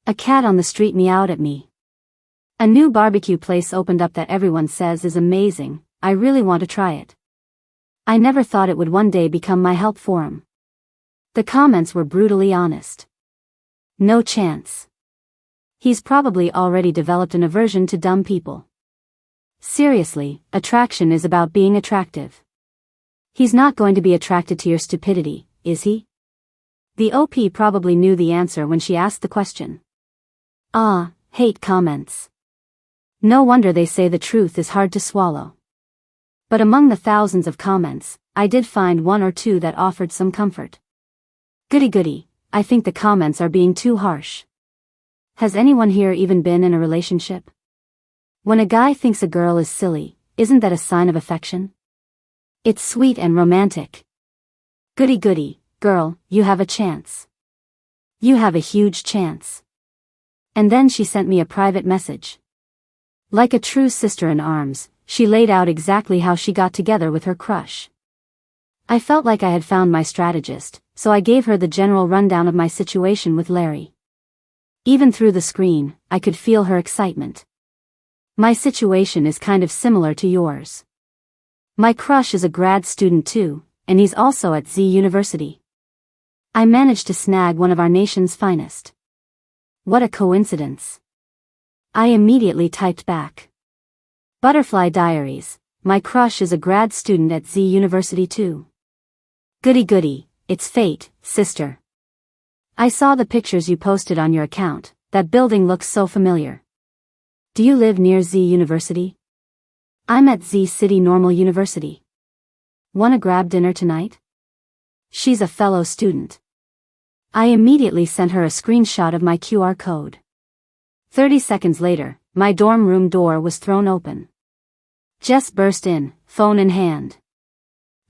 A cat on the street meowed at me. A new barbecue place opened up that everyone says is amazing. I really want to try it. I never thought it would one day become my help forum. The comments were brutally honest. No chance. He's probably already developed an aversion to dumb people. Seriously, attraction is about being attractive. He's not going to be attracted to your stupidity, is he? The OP probably knew the answer when she asked the question. Hate comments. No wonder they say the truth is hard to swallow. But among the thousands of comments, I did find one or two that offered some comfort. Goody, I think the comments are being too harsh. Has anyone here even been in a relationship? When a guy thinks a girl is silly, isn't that a sign of affection? It's sweet and romantic. Goody, girl, you have a chance. You have a huge chance. And then she sent me a private message. Like a true sister in arms, she laid out exactly how she got together with her crush. I felt like I had found my strategist, so I gave her the general rundown of my situation with Larry. Even through the screen, I could feel her excitement. My situation is kind of similar to yours. My crush is a grad student too, and he's also at Z University. I managed to snag one of our nation's finest. What a coincidence. I immediately typed back. Butterfly Diaries, my crush is a grad student at Z University too. Goody, it's fate, sister. I saw the pictures you posted on your account, that building looks so familiar. Do you live near Z University? I'm at Z City Normal University. Wanna grab dinner tonight? She's a fellow student. I immediately sent her a screenshot of my QR code. 30 seconds later, my dorm room door was thrown open. Jess burst in, phone in hand.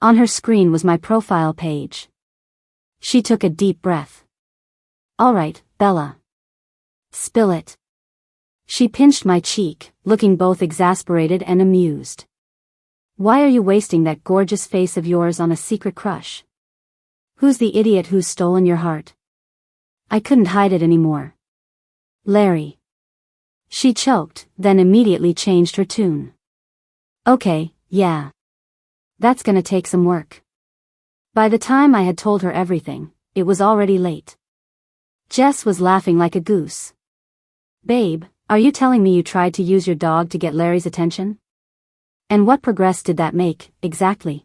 On her screen was my profile page. She took a deep breath. All right, Bella. Spill it. She pinched my cheek, looking both exasperated and amused. Why are you wasting that gorgeous face of yours on a secret crush? Who's the idiot who's stolen your heart? I couldn't hide it anymore. Larry. She choked, then immediately changed her tune. Okay, yeah. That's gonna take some work. By the time I had told her everything, it was already late. Jess was laughing like a goose. Babe, are you telling me you tried to use your dog to get Larry's attention? And what progress did that make, exactly?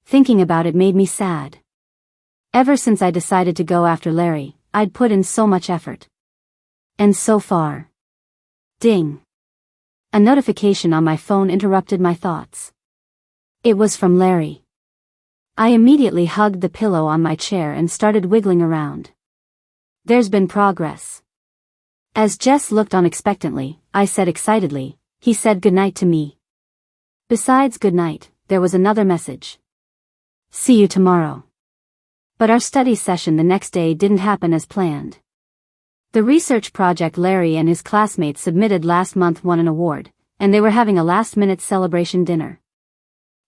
Thinking about it made me sad. Ever since I decided to go after Larry, I'd put in so much effort. And so far. Ding. A notification on my phone interrupted my thoughts. It was from Larry. I immediately hugged the pillow on my chair and started wiggling around. There's been progress. As Jess looked on expectantly, I said excitedly, he said goodnight to me. Besides goodnight, there was another message. See you tomorrow. But our study session the next day didn't happen as planned. The research project Larry and his classmates submitted last month won an award, and they were having a last-minute celebration dinner.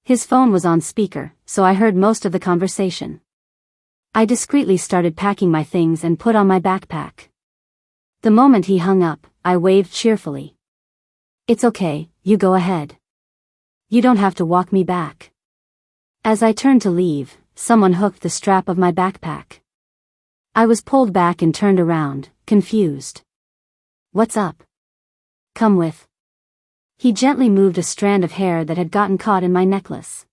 His phone was on speaker, so I heard most of the conversation. I discreetly started packing my things and put on my backpack. The moment he hung up, I waved cheerfully. It's okay, you go ahead. You don't have to walk me back. As I turned to leave, someone hooked the strap of my backpack. I was pulled back and turned around, confused. What's up? Come with. He gently moved a strand of hair that had gotten caught in my necklace.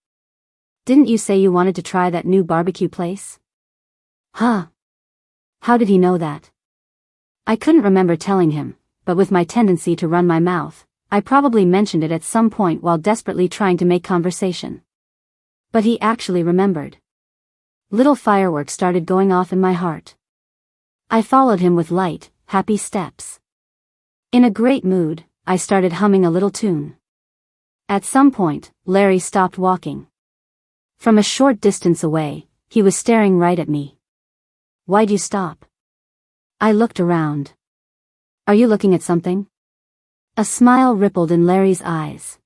Didn't you say you wanted to try that new barbecue place? Huh? How did he know that? I couldn't remember telling him, but with my tendency to run my mouth, I probably mentioned it at some point while desperately trying to make conversation. But he actually remembered. Little fireworks started going off in my heart. I followed him with light, happy steps. In a great mood, I started humming a little tune. At some point, Larry stopped walking. From a short distance away, he was staring right at me. Why'd you stop? I looked around. Are you looking at something? A smile rippled in Larry's eyes.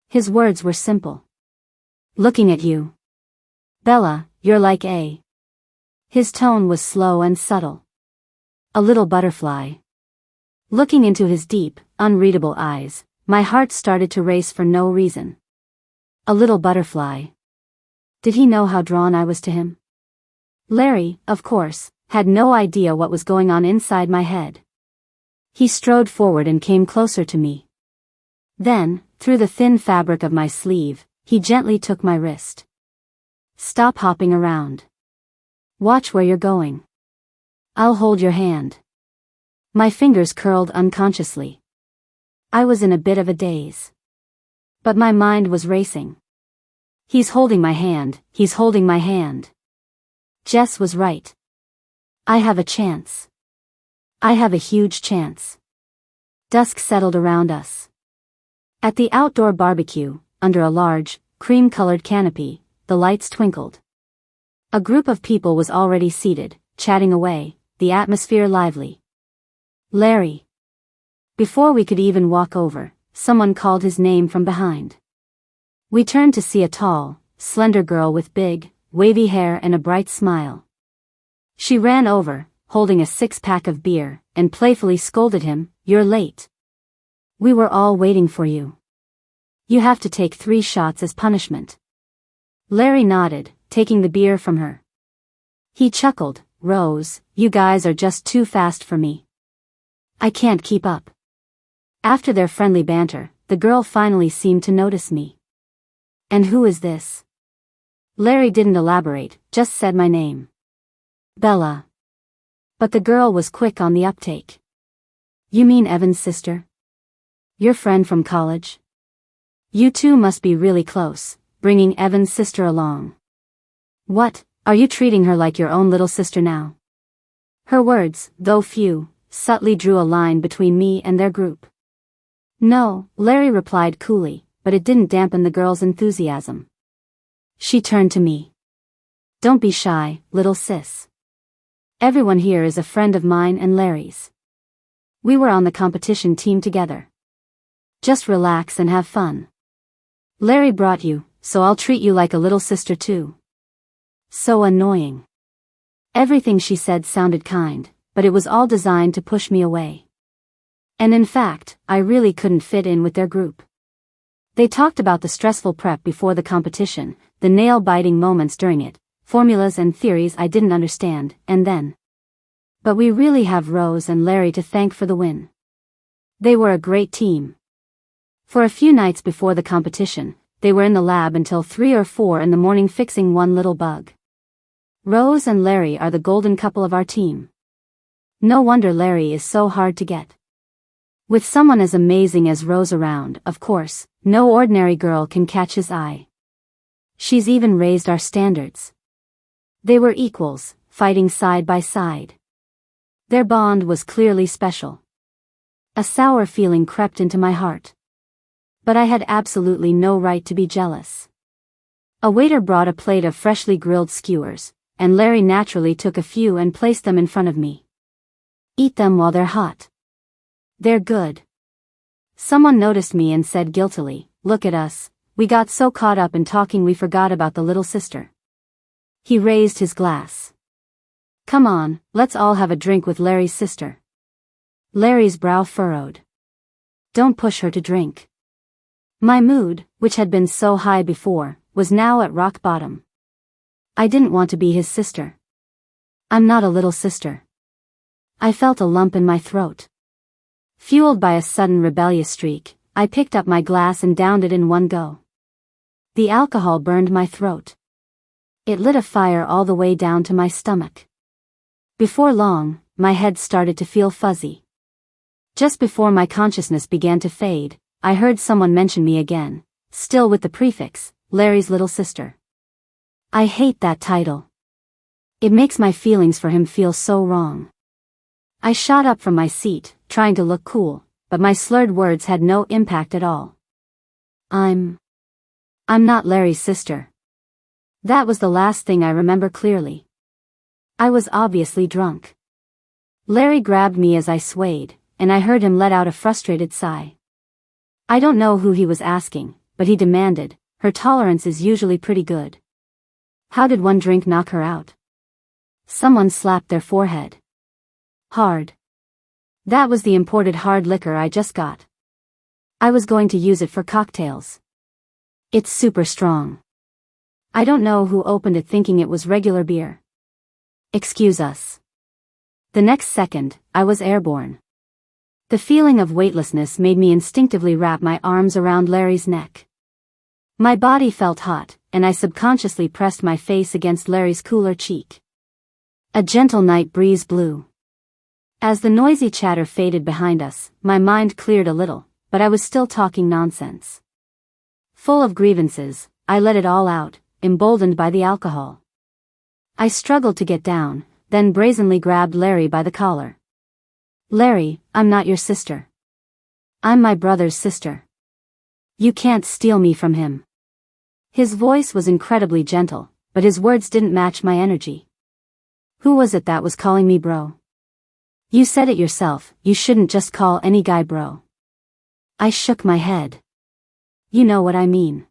His words were simple. Looking at you. Bella, you're like a... His tone was slow and subtle. A little butterfly. Looking into his deep, unreadable eyes, my heart started to race for no reason. A little butterfly. Did he know how drawn I was to him? Larry, of course, had no idea what was going on inside my head. He strode forward and came closer to me. Then, through the thin fabric of my sleeve, he gently took my wrist. Stop hopping around. Watch where you're going. I'll hold your hand. My fingers curled unconsciously. I was in a bit of a daze. But my mind was racing. He's holding my hand, he's holding my hand. Jess was right. I have a chance. I have a huge chance. Dusk settled around us. At the outdoor barbecue, under a large, cream-colored canopy, the lights twinkled. A group of people was already seated, chatting away, the atmosphere lively. Larry. Before we could even walk over, someone called his name from behind. We turned to see a tall, slender girl with big, wavy hair and a bright smile. She ran over, holding a six-pack of beer, and playfully scolded him, "You're late. We were all waiting for you. You have to take 3 shots as punishment." Larry nodded, taking the beer from her. He chuckled, "Rose, you guys are just too fast for me. I can't keep up." After their friendly banter, the girl finally seemed to notice me. "And who is this?" Larry didn't elaborate, just said my name. Bella. But the girl was quick on the uptake. "You mean Evan's sister? Your friend from college? You two must be really close, bringing Evan's sister along. What, are you treating her like your own little sister now?" Her words, though few, subtly drew a line between me and their group. "No," Larry replied coolly, but it didn't dampen the girl's enthusiasm. She turned to me. "Don't be shy, little sis. Everyone here is a friend of mine and Larry's. We were on the competition team together. Just relax and have fun. Larry brought you, so I'll treat you like a little sister too." So annoying. Everything she said sounded kind, but it was all designed to push me away. And in fact, I really couldn't fit in with their group. They talked about the stressful prep before the competition, the nail-biting moments during it, formulas and theories I didn't understand, and then. But we really have Rose and Larry to thank for the win. They were a great team. For a few nights before the competition, they were in the lab until 3 or 4 in the morning fixing one little bug. Rose and Larry are the golden couple of our team. No wonder Larry is so hard to get. With someone as amazing as Rose around, of course, no ordinary girl can catch his eye. She's even raised our standards. They were equals, fighting side by side. Their bond was clearly special. A sour feeling crept into my heart. But I had absolutely no right to be jealous. A waiter brought a plate of freshly grilled skewers, and Larry naturally took a few and placed them in front of me. Eat them while they're hot. They're good. Someone noticed me and said guiltily, "Look at us, we got so caught up in talking we forgot about the little sister." He raised his glass. "Come on, let's all have a drink with Larry's sister." Larry's brow furrowed. "Don't push her to drink." My mood, which had been so high before, was now at rock bottom. I didn't want to be his sister. I'm not a little sister. I felt a lump in my throat. Fueled by a sudden rebellious streak, I picked up my glass and downed it in one go. The alcohol burned my throat. It lit a fire all the way down to my stomach. Before long, my head started to feel fuzzy. Just before my consciousness began to fade, I heard someone mention me again, still with the prefix, Larry's little sister. I hate that title. It makes my feelings for him feel so wrong. I shot up from my seat, trying to look cool, but my slurred words had no impact at all. I'm not Larry's sister. That was the last thing I remember clearly. I was obviously drunk. Larry grabbed me as I swayed, and I heard him let out a frustrated sigh. I don't know who he was asking, but he demanded, "Her tolerance is usually pretty good. How did one drink knock her out?" Someone slapped their forehead. Hard. That was the imported hard liquor I just got. I was going to use it for cocktails. It's super strong. I don't know who opened it thinking it was regular beer. Excuse us. The next second, I was airborne. The feeling of weightlessness made me instinctively wrap my arms around Larry's neck. My body felt hot, and I subconsciously pressed my face against Larry's cooler cheek. A gentle night breeze blew. As the noisy chatter faded behind us, my mind cleared a little, but I was still talking nonsense. Full of grievances, I let it all out, emboldened by the alcohol. I struggled to get down, then brazenly grabbed Larry by the collar. "Larry, I'm not your sister. I'm my brother's sister. You can't steal me from him." His voice was incredibly gentle, but his words didn't match my energy. "Who was it that was calling me bro? You said it yourself, you shouldn't just call any guy bro." I shook my head. "You know what I mean.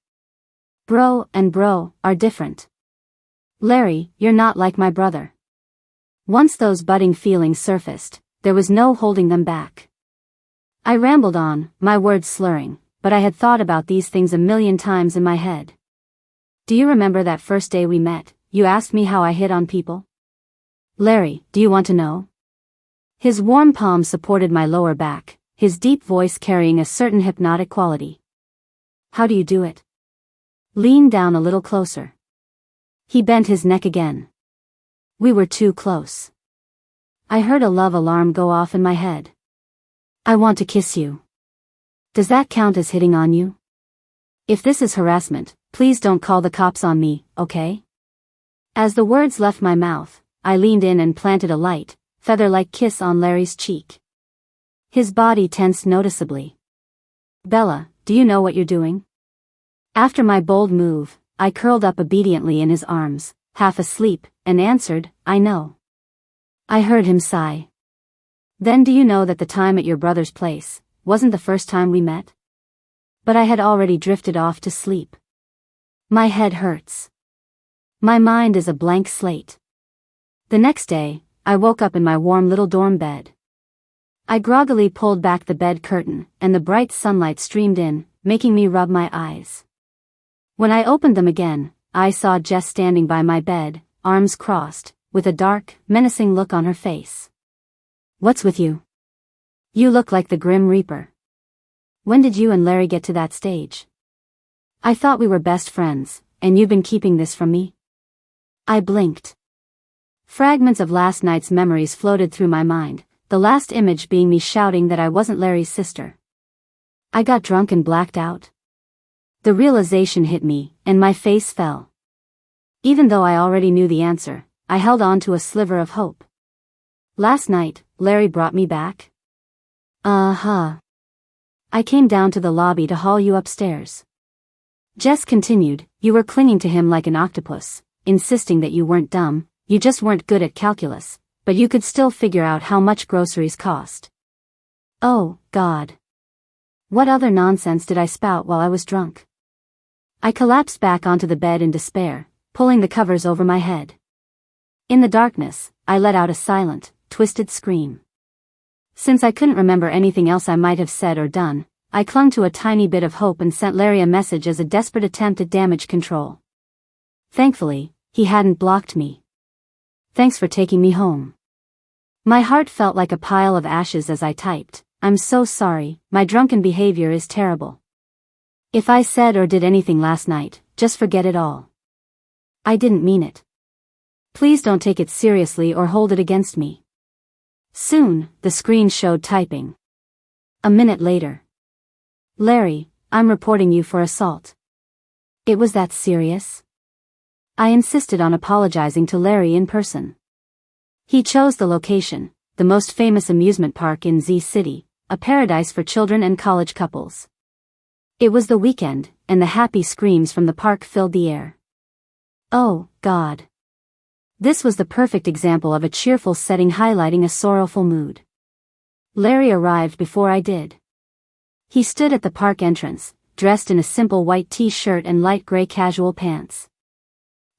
Bro and bro are different. Larry, you're not like my brother." Once those budding feelings surfaced, there was no holding them back. I rambled on, my words slurring, but I had thought about these things a million times in my head. "Do you remember that first day we met, you asked me how I hit on people? Larry, do you want to know?" His warm palm supported my lower back, his deep voice carrying a certain hypnotic quality. "How do you do it?" Lean down a little closer. He bent his neck again. We were too close. I heard a love alarm go off in my head. "I want to kiss you. Does that count as hitting on you? If this is harassment, please don't call the cops on me, okay?" As the words left my mouth, I leaned in and planted a light, feather-like kiss on Larry's cheek. His body tensed noticeably. "Bella, do you know what you're doing?" After my bold move, I curled up obediently in his arms, half asleep, and answered, "I know." I heard him sigh. "Then do you know that the time at your brother's place wasn't the first time we met?" But I had already drifted off to sleep. My head hurts. My mind is a blank slate. The next day, I woke up in my warm little dorm bed. I groggily pulled back the bed curtain, and the bright sunlight streamed in, making me rub my eyes. When I opened them again, I saw Jess standing by my bed, arms crossed, with a dark, menacing look on her face. "What's with you? You look like the Grim Reaper. When did you and Larry get to that stage? I thought we were best friends, and you've been keeping this from me?" I blinked. Fragments of last night's memories floated through my mind, the last image being me shouting that I wasn't Larry's sister. I got drunk and blacked out. The realization hit me, and my face fell. Even though I already knew the answer, I held on to a sliver of hope. Last night, Larry brought me back? Uh-huh. I came down to the lobby to haul you upstairs. Jess continued, you were clinging to him like an octopus, insisting that you weren't dumb, you just weren't good at calculus, but you could still figure out how much groceries cost. Oh, God. What other nonsense did I spout while I was drunk? I collapsed back onto the bed in despair, pulling the covers over my head. In the darkness, I let out a silent, twisted scream. Since I couldn't remember anything else I might have said or done, I clung to a tiny bit of hope and sent Larry a message as a desperate attempt at damage control. Thankfully, he hadn't blocked me. Thanks for taking me home. My heart felt like a pile of ashes as I typed, I'm so sorry, my drunken behavior is terrible. If I said or did anything last night, just forget it all. I didn't mean it. Please don't take it seriously or hold it against me. Soon, the screen showed typing. A minute later. Larry, I'm reporting you for assault. It was that serious? I insisted on apologizing to Larry in person. He chose the location, the most famous amusement park in Z City, a paradise for children and college couples. It was the weekend, and the happy screams from the park filled the air. Oh, God. This was the perfect example of a cheerful setting highlighting a sorrowful mood. Larry arrived before I did. He stood at the park entrance, dressed in a simple white t-shirt and light gray casual pants.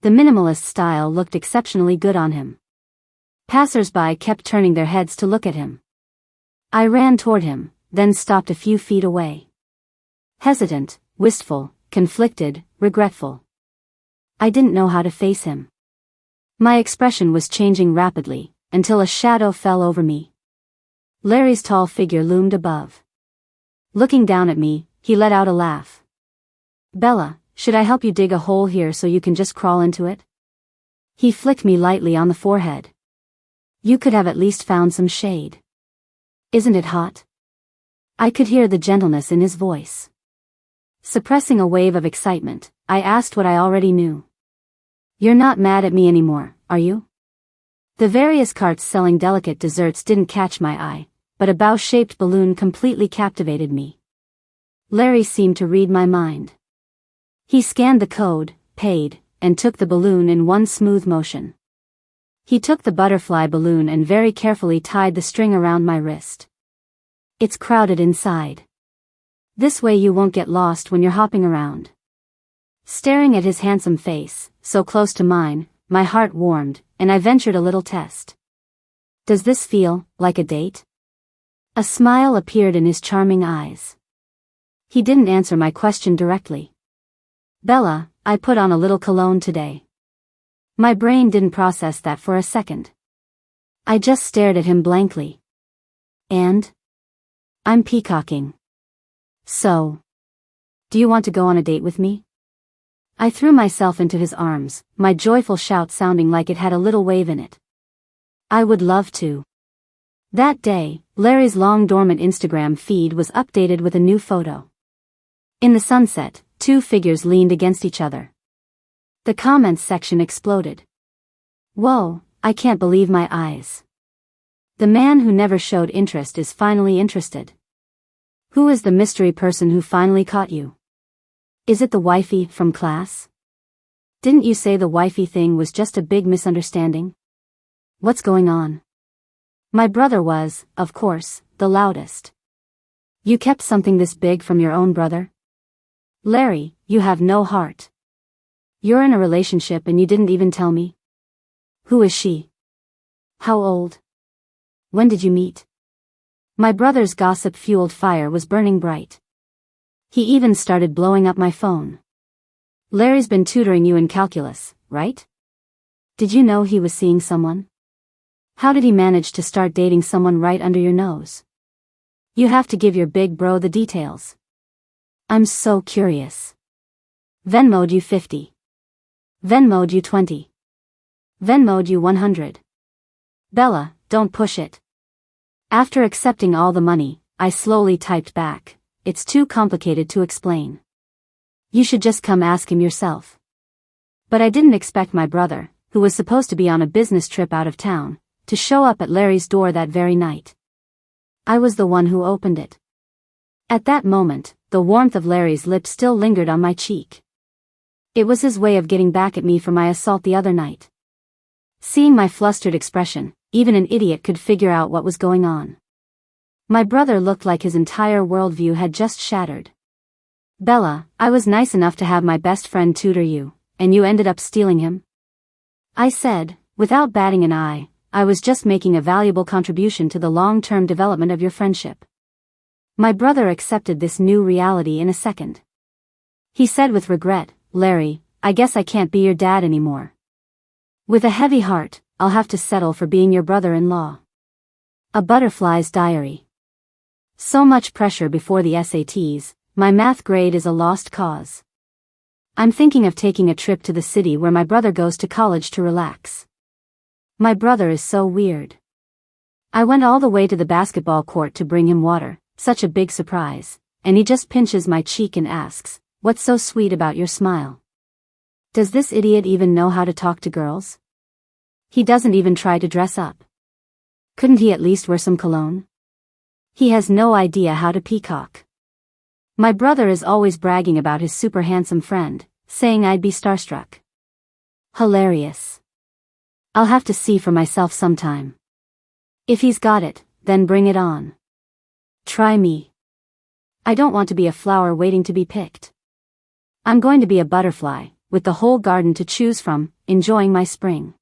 The minimalist style looked exceptionally good on him. Passers-by kept turning their heads to look at him. I ran toward him, then stopped a few feet away. Hesitant, wistful, conflicted, regretful. I didn't know how to face him. My expression was changing rapidly, until a shadow fell over me. Larry's tall figure loomed above. Looking down at me, he let out a laugh. Bella, should I help you dig a hole here so you can just crawl into it? He flicked me lightly on the forehead. You could have at least found some shade. Isn't it hot? I could hear the gentleness in his voice. Suppressing a wave of excitement, I asked what I already knew. You're not mad at me anymore, are you? The various carts selling delicate desserts didn't catch my eye, but a bow-shaped balloon completely captivated me. Larry seemed to read my mind. He scanned the code, paid, and took the balloon in one smooth motion. He took the butterfly balloon and very carefully tied the string around my wrist. It's crowded inside. This way you won't get lost when you're hopping around. Staring at his handsome face, so close to mine, my heart warmed, and I ventured a little test. Does this feel like a date? A smile appeared in his charming eyes. He didn't answer my question directly. Bella, I put on a little cologne today. My brain didn't process that for a second. I just stared at him blankly. And? I'm peacocking. So. Do you want to go on a date with me? I threw myself into his arms, my joyful shout sounding like it had a little wave in it. I would love to. That day, Larry's long-dormant Instagram feed was updated with a new photo. In the sunset, two figures leaned against each other. The comments section exploded. Whoa, I can't believe my eyes. The man who never showed interest is finally interested. Who is the mystery person who finally caught you? Is it the wifey from class? Didn't you say the wifey thing was just a big misunderstanding? What's going on? My brother was, of course, the loudest. You kept something this big from your own brother? Larry, you have no heart. You're in a relationship and you didn't even tell me? Who is she? How old? When did you meet? My brother's gossip-fueled fire was burning bright. He even started blowing up my phone. Larry's been tutoring you in calculus, right? Did you know he was seeing someone? How did he manage to start dating someone right under your nose? You have to give your big bro the details. I'm so curious. Venmo'd you 50. Venmo'd you 20. Venmo'd you 100. Bella, don't push it. After accepting all the money, I slowly typed back. It's too complicated to explain. You should just come ask him yourself. But I didn't expect my brother, who was supposed to be on a business trip out of town, to show up at Larry's door that very night. I was the one who opened it. At that moment, the warmth of Larry's lips still lingered on my cheek. It was his way of getting back at me for my assault the other night. Seeing my flustered expression, even an idiot could figure out what was going on. My brother looked like his entire worldview had just shattered. "Bella, I was nice enough to have my best friend tutor you, and you ended up stealing him?" I said, without batting an eye. "I was just making a valuable contribution to the long-term development of your friendship." My brother accepted this new reality in a second. He said with regret, "Larry, I guess I can't be your dad anymore. With a heavy heart, I'll have to settle for being your brother-in-law." A Butterfly's Diary. So much pressure before the SATs, my math grade is a lost cause. I'm thinking of taking a trip to the city where my brother goes to college to relax. My brother is so weird. I went all the way to the basketball court to bring him water, such a big surprise, and he just pinches my cheek and asks, "What's so sweet about your smile?" Does this idiot even know how to talk to girls? He doesn't even try to dress up. Couldn't he at least wear some cologne? He has no idea how to peacock. My brother is always bragging about his super handsome friend, saying I'd be starstruck. Hilarious. I'll have to see for myself sometime. If he's got it, then bring it on. Try me. I don't want to be a flower waiting to be picked. I'm going to be a butterfly, with the whole garden to choose from, enjoying my spring.